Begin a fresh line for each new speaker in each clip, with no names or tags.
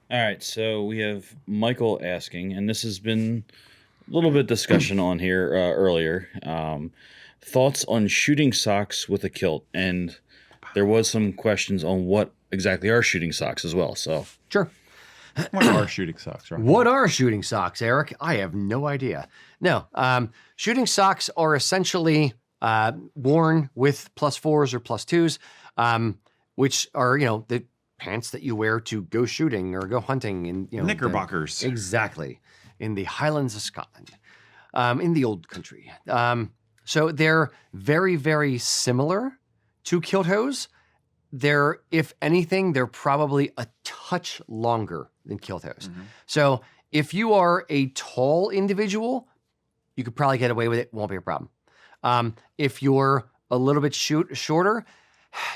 All right, so we have Michael asking, and this has been a little bit discussion on here earlier. Thoughts on shooting socks with a kilt, and there was some questions on what exactly are shooting socks as well. So
Sure.
What are shooting socks, right?
What are shooting socks, Eric? I have no idea. No, shooting socks are essentially worn with +4s or +2s, which are the pants that you wear to go shooting or go hunting, and
Knickerbockers.
Exactly, in the Highlands of Scotland, in the old country. So they're very, very similar to kilt hose. They're, if anything, they're probably a touch longer than kilt hose. So if you are a tall individual, you could probably get away with it. Won't be a problem. If you're a little bit shorter,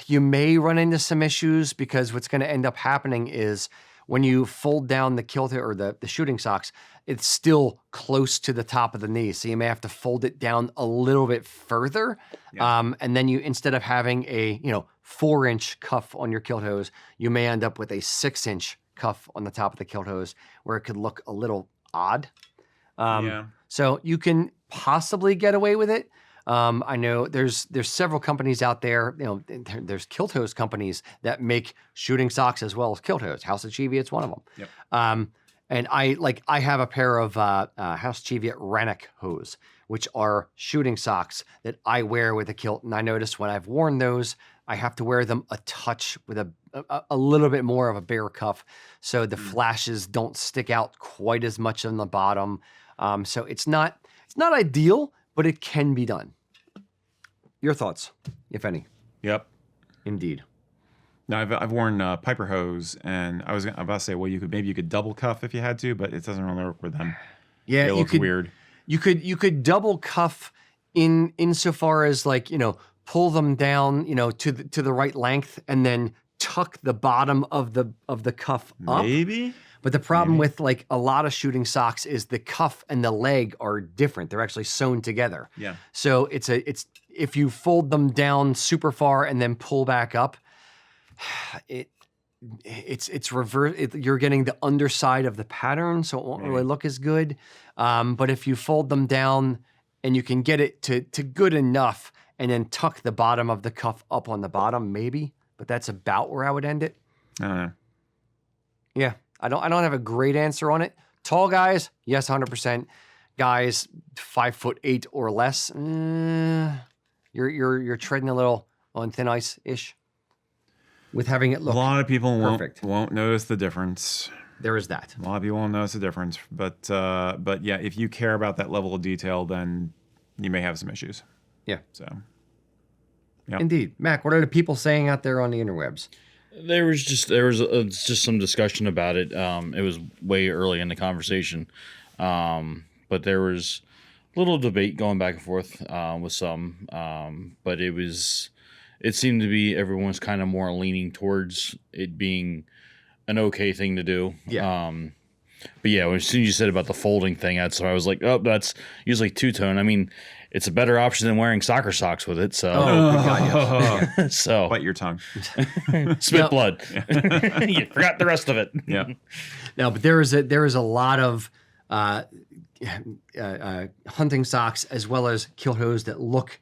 you may run into some issues, because what's going to end up happening is when you fold down the kilt or the shooting socks, it's still close to the top of the knee. So you may have to fold it down a little bit further.
Yeah.
And then you, instead of having a 4-inch cuff on your kilt hose, you may end up with a 6-inch cuff on the top of the kilt hose, where it could look a little odd.
Yeah.
So you can possibly get away with it. I know there's several companies out there. There's kilt hose companies that make shooting socks as well as kilt hose. House of Cheviot's one of them.
Yep.
And I have a pair of House Cheviot Rannoch hose, which are shooting socks that I wear with a kilt. And I noticed when I've worn those, I have to wear them a touch with a little bit more of a bare cuff, so the flashes don't stick out quite as much on the bottom. So it's not ideal, but it can be done. Your thoughts, if any?
Yep.
Indeed.
Now I've worn Piper hose, and I'm about to say, well, you could double cuff if you had to, but it doesn't really work with them.
Yeah,
it looks weird.
You could double cuff insofar as pull them down to the right length, and then tuck the bottom of the cuff up.
Maybe.
But the problem with a lot of shooting socks is the cuff and the leg are different. They're actually sewn together.
Yeah.
So it's if you fold them down super far and then pull back up, it's reverse. You're getting the underside of the pattern, so it won't really look as good. But if you fold them down and you can get it to good enough, and then tuck the bottom of the cuff up on the bottom, maybe. But that's about where I would end it.
I don't know.
Yeah. I don't have a great answer on it. Tall guys, yes, 100%. Guys 5'8" or less, you're treading a little on thin ice ish with having it look.
A lot of people
perfect.
won't notice the difference.
There is that.
A lot of people won't notice the difference, but yeah, if you care about that level of detail, then you may have some issues.
Yeah.
So.
Yep. Indeed, Mac. What are the people saying out there on the interwebs?
there was just some discussion about it. It was way early in the conversation, but there was a little debate going back and forth with some. But it seemed to be everyone's kind of more leaning towards it being an okay thing to do.
Yeah.
But yeah, as soon as you said about the folding thing, I was like, oh, that's usually two-tone. I mean, it's a better option than wearing soccer socks with it. So,
God,
so
bite your tongue,
spit blood. You forgot the rest of it.
Yeah.
No, but there is a lot of hunting socks as well as kilt hose that look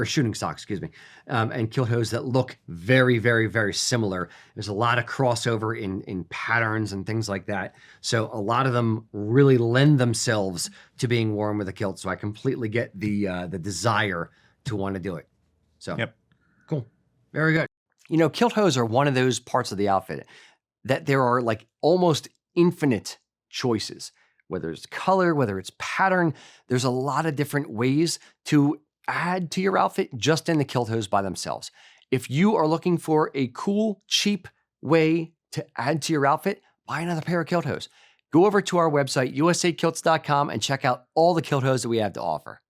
shooting socks, excuse me, and kilt hose that look very, very, very similar. There's a lot of crossover in patterns and things like that. So a lot of them really lend themselves to being worn with a kilt. So I completely get the desire to want to do it. So
Yep.
Cool. Very good. You know, kilt hose are one of those parts of the outfit that there are like almost infinite choices, whether it's color, whether it's pattern. There's a lot of different ways to add to your outfit just in the kilt hose by themselves. If you are looking for a cool, cheap way to add to your outfit, buy another pair of kilt hose. Go over to our website, usakilts.com, and check out all the kilt hose that we have to offer.